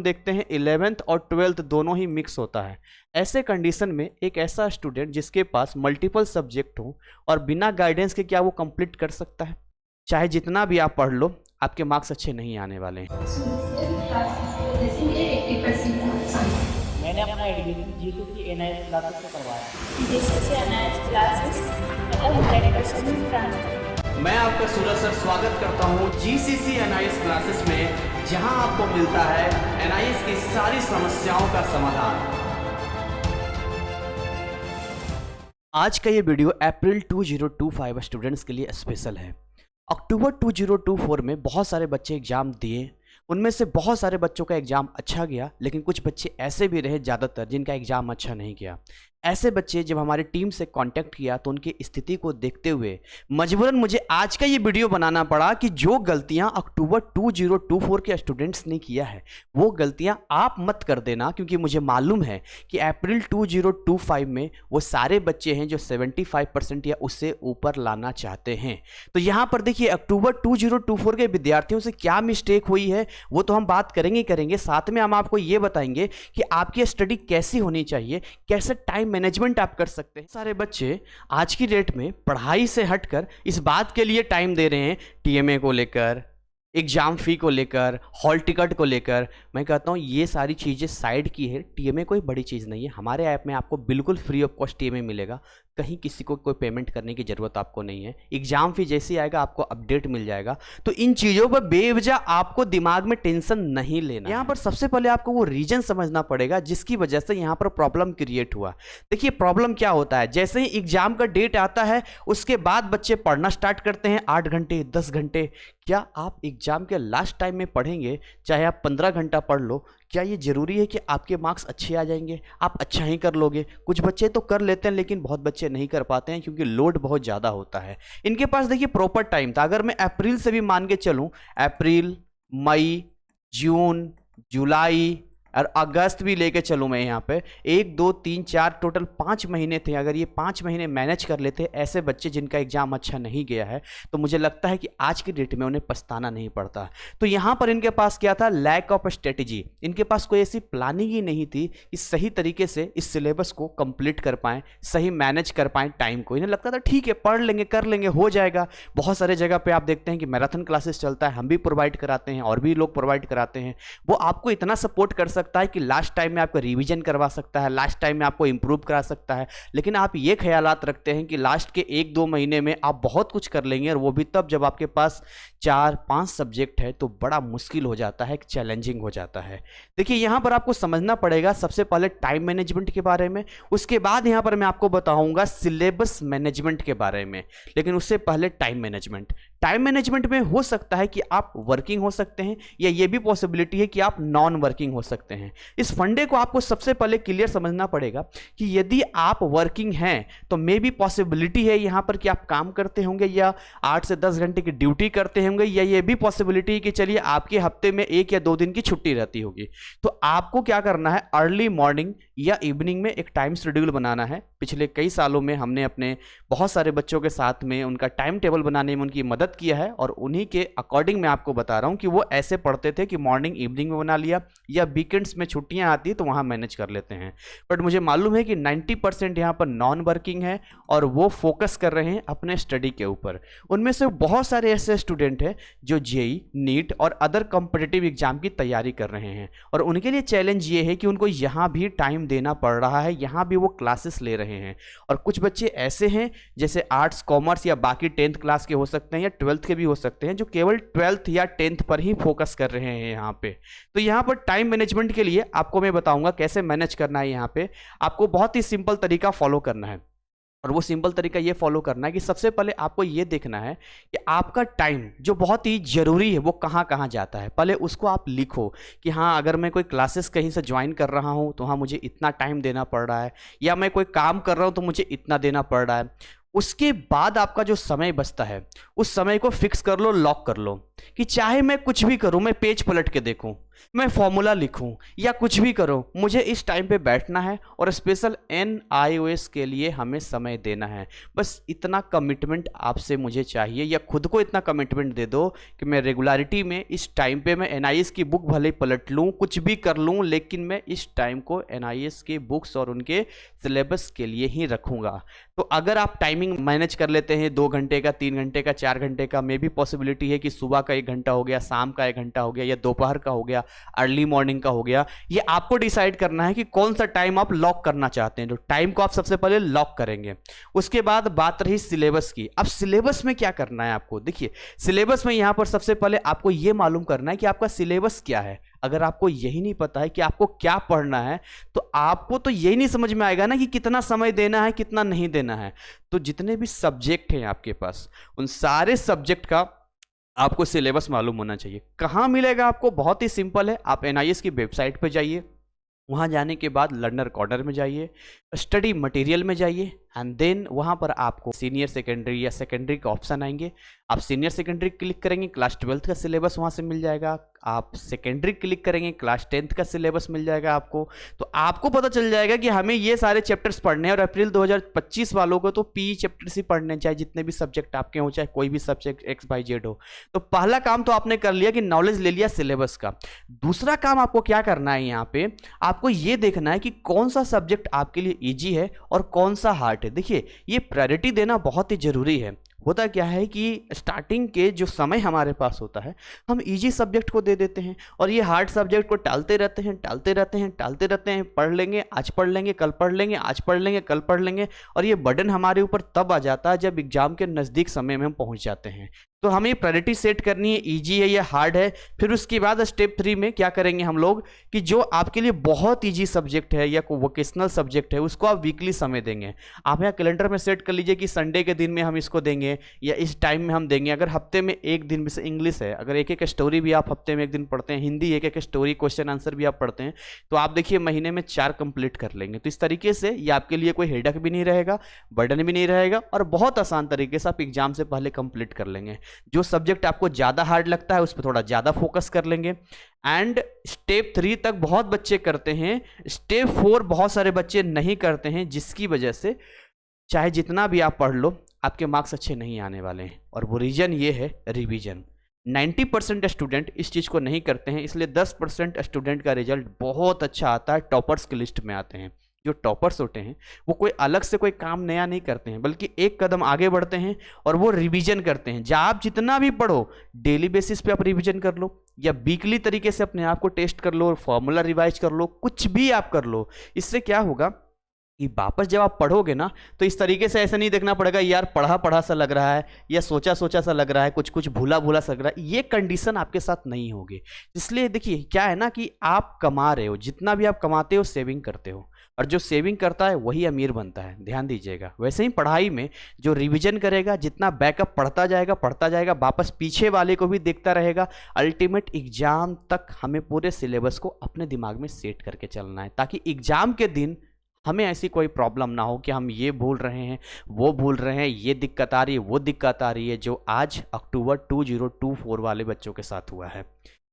हम देखते हैं 11th और 12th दोनों ही मिक्स होता है। ऐसे कंडीशन में एक ऐसा स्टूडेंट जिसके पास मल्टीपल सब्जेक्ट हो और बिना गाइडेंस के क्या वो कंप्लीट कर सकता है? चाहे जितना भी आप पढ़ लो, आपके मार्क्स अच्छे नहीं आने वाले हैं। मैंने अपना एडमिशन जीसीसी एनआईएस क्लासेस से करवाया। जीसीसी एनआईएस क्लासेस मतलब 100% ट्रांसफर। मैं आपका सूरज सर स्वागत करता हूं जीसीसी एनआईएस क्लासेस में, जहां आपको मिलता है एनआईएस की सारी समस्याओं का समाधान। आज का ये वीडियो अप्रैल 2025 स्टूडेंट्स के लिए स्पेशल है। अक्टूबर 2024 में बहुत सारे बच्चे एग्जाम दिए, उनमें से बहुत सारे बच्चों का एग्जाम अच्छा गया, लेकिन कुछ बच्चे ऐसे भी रहे ज़्यादातर जिनका एग्जाम अच्छा नहीं गया। ऐसे बच्चे जब हमारी टीम से कांटेक्ट किया तो उनकी स्थिति को देखते हुए मजबूरन मुझे आज का ये वीडियो बनाना पड़ा कि जो गलतियां अक्टूबर 2024 के स्टूडेंट्स ने किया है वो गलतियां आप मत कर देना, क्योंकि मुझे मालूम है कि अप्रैल 2025 में वो सारे बच्चे हैं जो 75% या उससे ऊपर लाना चाहते हैं। तो यहाँ पर देखिए अक्टूबर 2024 के विद्यार्थियों से क्या मिस्टेक हुई है वो तो हम बात करेंगे, साथ में हम आपको ये बताएंगे कि आपकी स्टडी कैसी होनी चाहिए, कैसे टाइम मैनेजमेंट आप कर सकते हैं। सारे बच्चे आज की डेट में पढ़ाई से हटकर इस बात के लिए टाइम दे रहे हैं टीएमए को लेकर, एग्जाम फी को लेकर, हॉल टिकट को लेकर। मैं कहता हूँ ये सारी चीज़ें साइड की है, टीएमए कोई बड़ी चीज़ नहीं है। हमारे ऐप में आपको बिल्कुल फ्री ऑफ कॉस्ट टीएमए मिलेगा, कहीं किसी को कोई पेमेंट करने की ज़रूरत आपको नहीं है। एग्जाम फी जैसे ही आएगा आपको अपडेट मिल जाएगा। तो इन चीज़ों पर बेवजह आपको दिमाग में टेंशन नहीं लेना। यहाँ पर सबसे पहले आपको वो रीजन समझना पड़ेगा जिसकी वजह से यहाँ पर प्रॉब्लम क्रिएट हुआ। देखिए प्रॉब्लम क्या होता है, जैसे ही एग्जाम का डेट आता है उसके बाद बच्चे पढ़ना स्टार्ट करते हैं 8 घंटे 10 घंटे। क्या आप एग्जाम के लास्ट टाइम में पढ़ेंगे, चाहे आप 15 घंटा पढ़ लो, क्या ये ज़रूरी है कि आपके मार्क्स अच्छे आ जाएंगे, आप अच्छा ही कर लोगे? कुछ बच्चे तो कर लेते हैं लेकिन बहुत बच्चे नहीं कर पाते हैं क्योंकि लोड बहुत ज़्यादा होता है। इनके पास देखिए प्रॉपर टाइम था। अगर मैं अप्रैल से भी मान के चलूँ, अप्रैल, मई, जून, जुलाई और अगस्त भी लेके चलूँ मैं, यहाँ पे 1 2 3 4 टोटल 5 महीने थे। अगर ये 5 महीने मैनेज कर लेते ऐसे बच्चे जिनका एग्जाम अच्छा नहीं गया है, तो मुझे लगता है कि आज की डेट में उन्हें पछताना नहीं पड़ता। तो यहाँ पर इनके पास क्या था, लैक ऑफ स्ट्रेटेजी। इनके पास कोई ऐसी प्लानिंग ही नहीं थी कि सही तरीके से इस सिलेबस को कंप्लीट कर पाएँ, सही मैनेज कर पाएँ टाइम को। इन्हें लगता था ठीक है पढ़ लेंगे, कर लेंगे, हो जाएगा। बहुत सारे जगह पर आप देखते हैं कि मैराथन क्लासेस चलता है, हम भी प्रोवाइड कराते हैं और भी लोग प्रोवाइड कराते हैं। वो आपको इतना सपोर्ट कर सकता है कि लास्ट टाइम में आपको रिवीजन करवा सकता है, लास्ट टाइम में आपको इंप्रूव करा सकता है। लेकिन आप ये ख्यालात रखते हैं कि लास्ट के 1-2 महीने में आप बहुत कुछ कर लेंगे, और वो भी तब जब आपके पास 4-5 सब्जेक्ट है, तो बड़ा मुश्किल हो जाता है, चैलेंजिंग हो जाता है। देखिए यहाँ पर आपको समझना पड़ेगा सबसे पहले टाइम मैनेजमेंट के बारे में, उसके बाद यहाँ पर मैं आपको बताऊंगा सिलेबस मैनेजमेंट के बारे में। लेकिन उससे पहले टाइम मैनेजमेंट में हो सकता है कि आप वर्किंग हो सकते हैं, या ये भी पॉसिबिलिटी है कि आप नॉन वर्किंग हो सकते हैं। इस फंडे को आपको सबसे पहले क्लियर समझना पड़ेगा कि यदि आप वर्किंग हैं तो मे भी पॉसिबिलिटी है यहाँ पर कि आप काम करते होंगे या 8 से 10 घंटे की ड्यूटी करते होंगे, या ये भी पॉसिबिलिटी है कि चलिए आपके हफ्ते में 1 या 2 दिन की छुट्टी रहती होगी। तो आपको क्या करना है, अर्ली मॉर्निंग या इवनिंग में एक टाइम शेड्यूल बनाना है। पिछले कई सालों में हमने अपने बहुत सारे बच्चों के साथ में उनका टाइम टेबल बनाने में उनकी मदद किया है, और उन्हीं के अकॉर्डिंग मैं आपको बता रहा हूं कि वो ऐसे पढ़ते थे कि मॉर्निंग इवनिंग में बना लिया, या वीकेंड्स में छुट्टियां आती है तो वहां मैनेज कर लेते हैं। बट मुझे मालूम है कि 90% यहाँ पर नॉन वर्किंग है और वो फोकस कर रहे हैं अपने स्टडी के ऊपर। उनमें से बहुत सारे ऐसे स्टूडेंट हैं जो जेई, नीट और अदर कॉम्पिटिटिव एग्जाम की तैयारी कर रहे हैं, और उनके लिए चैलेंज ये है कि उनको यहाँ भी टाइम देना पड़ रहा है, यहाँ भी वो क्लासेस ले रहे हैं। और कुछ बच्चे ऐसे हैं जैसे आर्ट्स, कॉमर्स या बाकी 10th क्लास के हो सकते हैं या 12th के भी हो सकते हैं, जो केवल 12th या 10th पर ही फोकस कर रहे हैं यहाँ पे। तो यहाँ पर टाइम मैनेजमेंट के लिए आपको मैं बताऊंगा कैसे मैनेज करना है। यहाँ पे आपको बहुत ही सिंपल तरीका फॉलो करना है, और वो सिंपल तरीका ये फॉलो करना है कि सबसे पहले आपको ये देखना है कि आपका टाइम जो बहुत ही ज़रूरी है वो कहाँ कहाँ जाता है। पहले उसको आप लिखो कि हाँ, अगर मैं कोई क्लासेस कहीं से ज्वाइन कर रहा हूँ तो हाँ मुझे इतना टाइम देना पड़ रहा है, या मैं कोई काम कर रहा हूँ तो मुझे इतना देना पड़ रहा है। उसके बाद आपका जो समय बचता है उस समय को फिक्स कर लो, लॉक कर लो। कि चाहे मैं कुछ भी करूं, मैं पेज पलट के देखूं, मैं फॉर्मूला लिखूं या कुछ भी करूं, मुझे इस टाइम पे बैठना है और स्पेशल NIOS के लिए हमें समय देना है। बस इतना कमिटमेंट आपसे मुझे चाहिए, या खुद को इतना कमिटमेंट दे दो कि मैं रेगुलरिटी में इस टाइम पे मैं NIS की बुक भले ही पलट लूँ, कुछ भी कर लूँ, लेकिन मैं इस टाइम को NIS की बुक्स और उनके सिलेबस के लिए ही रखूँगा। तो अगर आप टाइमिंग मैनेज कर लेते हैं 2 घंटे का, 3 घंटे का, 4 घंटे का, मे भी पॉसिबिलिटी है कि सुबह का 1 घंटा हो गया, शाम का 1 घंटा हो गया, या दोपहर का हो गया, अर्ली मॉर्निंग का हो गया। ये आपको डिसाइड करना है कि कौन सा टाइम आप लॉक करना चाहते हैं। तो टाइम को आप सबसे पहले लॉक करेंगे। उसके बाद बात रही सिलेबस की। अब सिलेबस में क्या करना है आपको, देखिए सिलेबस में यहां पर सबसे पहले आपको यह मालूम करना है कि आपका सिलेबस क्या है। अगर आपको यही नहीं पता है कि आपको क्या पढ़ना है, तो आपको तो यही नहीं समझ में आएगा ना कि कितना समय देना है, कितना नहीं देना है। तो जितने भी सब्जेक्ट हैं आपके पास, उन सारे सब्जेक्ट का आपको सिलेबस मालूम होना चाहिए। कहाँ मिलेगा आपको, बहुत ही सिंपल है। आप NIS की वेबसाइट पर जाइए, वहाँ जाने के बाद लर्नर कॉर्नर में जाइए, स्टडी मटेरियल में जाइए, एंड देन वहाँ पर आपको सीनियर सेकेंडरी या सेकेंडरी का ऑप्शन आएंगे। आप सीनियर सेकेंडरी क्लिक करेंगे, क्लास 12th का सिलेबस वहाँ से मिल जाएगा। आप सेकेंडरी क्लिक करेंगे, क्लास 10th का सिलेबस मिल जाएगा आपको। तो आपको पता चल जाएगा कि हमें ये सारे चैप्टर्स पढ़ने हैं। और अप्रैल 2025 वालों को तो PE चैप्टर्स ही पढ़ने, चाहे जितने भी सब्जेक्ट आपके हो, चाहे कोई भी सब्जेक्ट XYZ हो। तो पहला काम तो आपने कर लिया कि नॉलेज ले लिया सिलेबस का। दूसरा काम आपको क्या करना है, यहाँ पे आपको ये देखना है कि कौन सा सब्जेक्ट आपके लिए ईजी है और कौन सा हार्ड है। देखिए ये प्रायोरिटी देना बहुत ही जरूरी है। होता क्या है कि स्टार्टिंग के जो समय हमारे पास होता है, हम इजी सब्जेक्ट को दे देते हैं और ये हार्ड सब्जेक्ट को टालते रहते हैं, टालते रहते हैं, टालते रहते हैं। पढ़ लेंगे, आज पढ़ लेंगे, कल पढ़ लेंगे, आज पढ़ लेंगे, कल पढ़ लेंगे। और ये बर्डन हमारे ऊपर तब आ जाता है जब एग्जाम के नज़दीक समय में हम पहुंच जाते हैं। तो हमें प्रायोरिटी सेट करनी है, इजी है या हार्ड है। फिर उसके बाद स्टेप 3 में क्या करेंगे हम लोग कि जो आपके लिए बहुत इजी सब्जेक्ट है या कोई वोकेशनल सब्जेक्ट है, उसको आप वीकली समय देंगे। आप यहाँ कैलेंडर में सेट कर लीजिए कि संडे के दिन में हम इसको देंगे या इस टाइम में हम देंगे। अगर हफ्ते में एक दिन, जैसे इंग्लिश है, अगर एक एक स्टोरी भी आप हफ्ते में एक दिन पढ़ते हैं, हिंदी एक एक स्टोरी क्वेश्चन आंसर भी आप पढ़ते हैं, तो आप देखिए महीने में 4 कंप्लीट कर लेंगे। तो इस तरीके से ये आपके लिए कोई हेडक भी नहीं रहेगा, बर्डन भी नहीं रहेगा, और बहुत आसान तरीके से आप एग्जाम से पहले कंप्लीट कर लेंगे। जो सब्जेक्ट आपको ज़्यादा हार्ड लगता है उस पर थोड़ा ज़्यादा फोकस कर लेंगे। एंड स्टेप 3 तक बहुत बच्चे करते हैं, स्टेप 4 बहुत सारे बच्चे नहीं करते हैं, जिसकी वजह से चाहे जितना भी आप पढ़ लो आपके मार्क्स अच्छे नहीं आने वाले हैं। और वो रीजन ये है रिवीजन। 90% स्टूडेंट इस चीज़ को नहीं करते हैं, इसलिए 10% स्टूडेंट का रिजल्ट बहुत अच्छा आता है, टॉपर्स की लिस्ट में आते हैं। जो टॉपर्स होते हैं वो कोई अलग से कोई काम नया नहीं करते हैं, बल्कि एक कदम आगे बढ़ते हैं और वो रिवीजन करते हैं। जब आप जितना भी पढ़ो डेली बेसिस पे आप रिवीजन कर लो, या वीकली तरीके से अपने आप को टेस्ट कर लो, फॉर्मूला रिवाइज कर लो, कुछ भी आप कर लो। इससे क्या होगा कि वापस जब आप पढ़ोगे ना, तो इस तरीके से ऐसा नहीं देखना पड़ेगा यार पढ़ा पढ़ा सा लग रहा है या सोचा सोचा सा लग रहा है, कुछ कुछ भूला भूला सा लग रहा है। ये कंडीशन आपके साथ नहीं होगी। इसलिए देखिए क्या है ना कि आप कमा रहे हो, जितना भी आप कमाते हो सेविंग करते हो, और जो सेविंग करता है वही अमीर बनता है, ध्यान दीजिएगा। वैसे ही पढ़ाई में जो रिवीजन करेगा, जितना बैकअप पढ़ता जाएगा, वापस पीछे वाले को भी देखता रहेगा, अल्टीमेट एग्जाम तक हमें पूरे सिलेबस को अपने दिमाग में सेट करके चलना है, ताकि एग्जाम के दिन हमें ऐसी कोई प्रॉब्लम ना हो कि हम ये भूल रहे हैं, वो भूल रहे हैं, ये दिक्कत आ रही है, वो दिक्कत आ रही है, जो आज अक्टूबर 2024 वाले बच्चों के साथ हुआ है।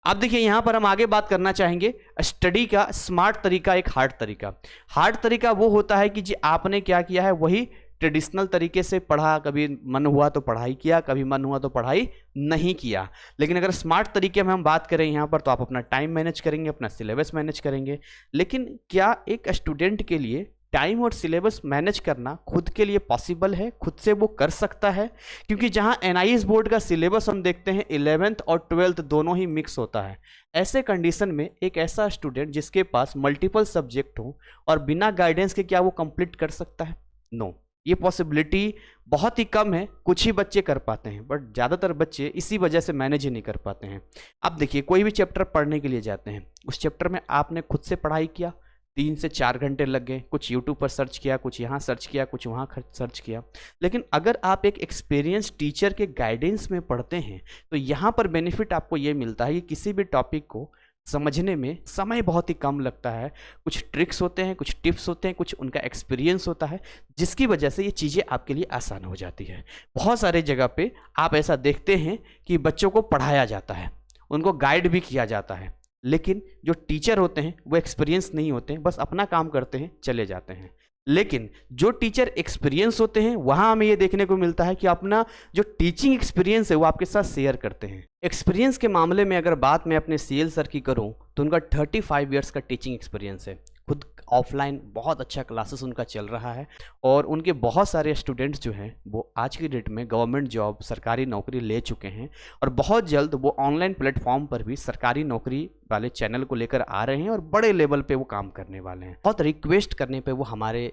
अब देखिए यहाँ पर हम आगे बात करना चाहेंगे स्टडी का स्मार्ट तरीका, एक हार्ड तरीका। हार्ड तरीका वो होता है कि जी आपने क्या किया है वही ट्रेडिशनल तरीके से पढ़ा, कभी मन हुआ तो पढ़ाई किया, कभी मन हुआ तो पढ़ाई नहीं किया। लेकिन अगर स्मार्ट तरीके में हम बात करें यहाँ पर, तो आप अपना टाइम मैनेज करेंगे, अपना सिलेबस मैनेज करेंगे। लेकिन क्या एक स्टूडेंट के लिए टाइम और सिलेबस मैनेज करना खुद के लिए पॉसिबल है, खुद से वो कर सकता है? क्योंकि जहाँ NIS बोर्ड का सिलेबस हम देखते हैं 11th और 12th दोनों ही मिक्स होता है। ऐसे कंडीशन में एक ऐसा स्टूडेंट जिसके पास मल्टीपल सब्जेक्ट हो और बिना गाइडेंस के क्या वो कंप्लीट कर सकता है? नो, ये पॉसिबिलिटी बहुत ही कम है। कुछ ही बच्चे कर पाते हैं, बट ज़्यादातर बच्चे इसी वजह से मैनेज ही नहीं कर पाते हैं। अब देखिए कोई भी चैप्टर पढ़ने के लिए जाते हैं, उस चैप्टर में आपने खुद से पढ़ाई किया, 3 से 4 घंटे लग गए, कुछ यूट्यूब पर सर्च किया, कुछ यहाँ सर्च किया, कुछ वहाँ सर्च किया। लेकिन अगर आप एक एक्सपीरियंस टीचर के गाइडेंस में पढ़ते हैं, तो यहाँ पर बेनिफिट आपको ये मिलता है कि किसी भी टॉपिक को समझने में समय बहुत ही कम लगता है। कुछ ट्रिक्स होते हैं, कुछ टिप्स होते हैं, कुछ उनका एक्सपीरियंस होता है, जिसकी वजह से ये चीज़ें आपके लिए आसान हो जाती है। बहुत सारे जगह पे आप ऐसा देखते हैं कि बच्चों को पढ़ाया जाता है, उनको गाइड भी किया जाता है, लेकिन जो टीचर होते हैं वो एक्सपीरियंस नहीं होते हैं, बस अपना काम करते हैं, चले जाते हैं। लेकिन जो टीचर एक्सपीरियंस होते हैं वहाँ हमें ये देखने को मिलता है कि अपना जो टीचिंग एक्सपीरियंस है वो आपके साथ शेयर करते हैं। एक्सपीरियंस के मामले में अगर बात मैं अपने सीएल सर की करूँ तो उनका 35 इयर्स का टीचिंग एक्सपीरियंस है। खुद ऑफलाइन बहुत अच्छा क्लासेस उनका चल रहा है और उनके बहुत सारे स्टूडेंट्स जो हैं वो आज की डेट में गवर्नमेंट जॉब, सरकारी नौकरी ले चुके हैं और बहुत जल्द वो ऑनलाइन प्लेटफॉर्म पर भी सरकारी नौकरी वाले चैनल को लेकर आ रहे हैं और बड़े लेवल पे वो काम करने वाले हैं। बहुत रिक्वेस्ट करने पे वो हमारे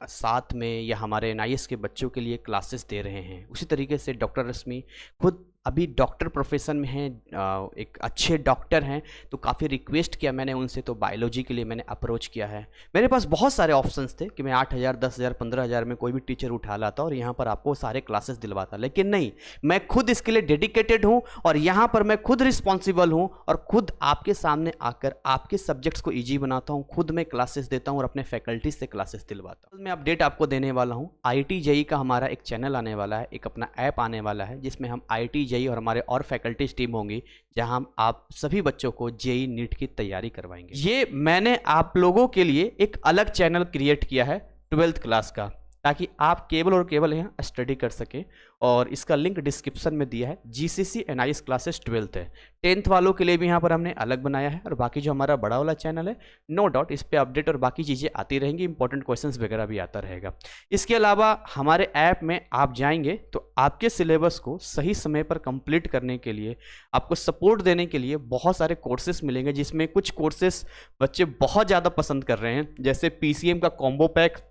साथ में या हमारे एनआईएस के बच्चों के लिए क्लासेस दे रहे हैं। उसी तरीके से डॉक्टर रश्मि खुद अभी डॉक्टर प्रोफेशन में हैं, एक अच्छे डॉक्टर हैं, तो काफ़ी रिक्वेस्ट किया मैंने उनसे, तो बायोलॉजी के लिए मैंने अप्रोच किया है। मेरे पास बहुत सारे ऑप्शंस थे कि मैं 8,000, 10,000, 15,000 में कोई भी टीचर उठा लाता और यहाँ पर आपको सारे क्लासेस दिलवाता, लेकिन नहीं, मैं खुद इसके लिए डेडिकेटेड हूँ और यहाँ पर मैं खुद रिस्पॉन्सिबल हूँ और खुद आपके सामने आकर आपके सब्जेक्ट्स को ईजी बनाता हूँ, खुद मैं क्लासेस देता हूँ और अपने फैकल्टी से क्लासेस दिलवाता हूँ। मैं अपडेट आपको देने वाला हूँ, IIT JEE का हमारा एक चैनल आने वाला है, एक अपना ऐप आने वाला है जिसमें हम IIT JEE और हमारे और फैकल्टीज टीम होंगी, जहां हम आप सभी बच्चों को JEE नीट की तैयारी करवाएंगे। ये मैंने आप लोगों के लिए एक अलग चैनल क्रिएट किया है 12th क्लास का, ताकि आप केवल और केवल यहाँ स्टडी कर सकें और इसका लिंक डिस्क्रिप्शन में दिया है। GCC NIS क्लासेस 12th है, 10th वालों के लिए भी यहाँ पर हमने अलग बनाया है और बाकी जो हमारा बड़ा वाला चैनल है, नो डाउट इस पर अपडेट और बाकी चीज़ें आती रहेंगी, इंपॉर्टेंट क्वेश्चंस वगैरह भी आता रहेगा। इसके अलावा हमारे ऐप में आप जाएंगे तो आपके सिलेबस को सही समय पर कंप्लीट करने के लिए, आपको सपोर्ट देने के लिए बहुत सारे कोर्सेस मिलेंगे, जिसमें कुछ कोर्सेस बच्चे बहुत ज़्यादा पसंद कर रहे हैं, जैसे PCM का कॉम्बो पैक।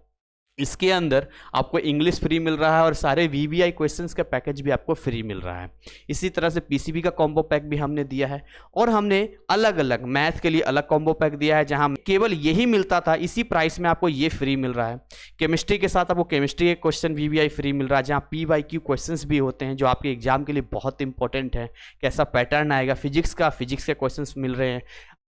इसके अंदर आपको इंग्लिश फ्री मिल रहा है और सारे VBI क्वेश्चंस का पैकेज भी आपको फ्री मिल रहा है। इसी तरह से PCB का कॉम्बो पैक भी हमने दिया है और हमने अलग अलग मैथ के लिए अलग कॉम्बो पैक दिया है, जहां केवल यही मिलता था, इसी प्राइस में आपको ये फ्री मिल रहा है। केमिस्ट्री के साथ आपको केमिस्ट्री के क्वेश्चन VBI फ्री मिल रहा है, जहाँ PYQ क्वेश्चंस भी होते हैं जो आपके एग्जाम के लिए बहुत इंपॉर्टेंट है, कैसा पैटर्न आएगा। फिजिक्स के क्वेश्चंस मिल रहे हैं।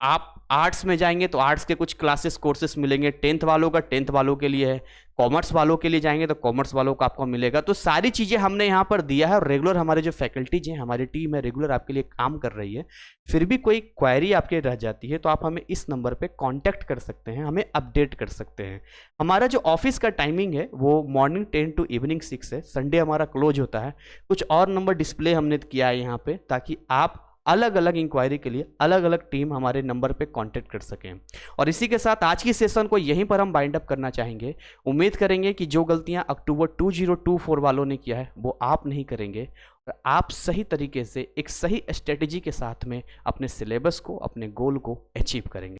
आप आर्ट्स में जाएंगे तो आर्ट्स के कुछ क्लासेस कोर्सेस मिलेंगे, 10th वालों का 10th वालों के लिए है, कॉमर्स वालों के लिए जाएंगे तो कॉमर्स वालों का आपको मिलेगा। तो सारी चीज़ें हमने यहाँ पर दिया है और रेगुलर हमारे जो फैकल्टीज हैं, हमारी टीम है, रेगुलर आपके लिए काम कर रही है। फिर भी कोई क्वेरी आपके रह जाती है तो आप हमें इस नंबर पे कांटेक्ट कर सकते हैं, हमें अपडेट कर सकते हैं। हमारा जो ऑफिस का टाइमिंग है वो मॉर्निंग 10 to इवनिंग 6 है, संडे हमारा क्लोज होता है। कुछ और नंबर डिस्प्ले हमने किया है यहाँ पे, ताकि आप अलग अलग इंक्वायरी के लिए अलग अलग टीम हमारे नंबर पे कांटेक्ट कर सकें। और इसी के साथ आज की सेशन को यहीं पर हम बाइंड अप करना चाहेंगे। उम्मीद करेंगे कि जो गलतियां अक्टूबर 2024 वालों ने किया है वो आप नहीं करेंगे और आप सही तरीके से एक सही स्ट्रेटेजी के साथ में अपने सिलेबस को, अपने गोल को अचीव करेंगे।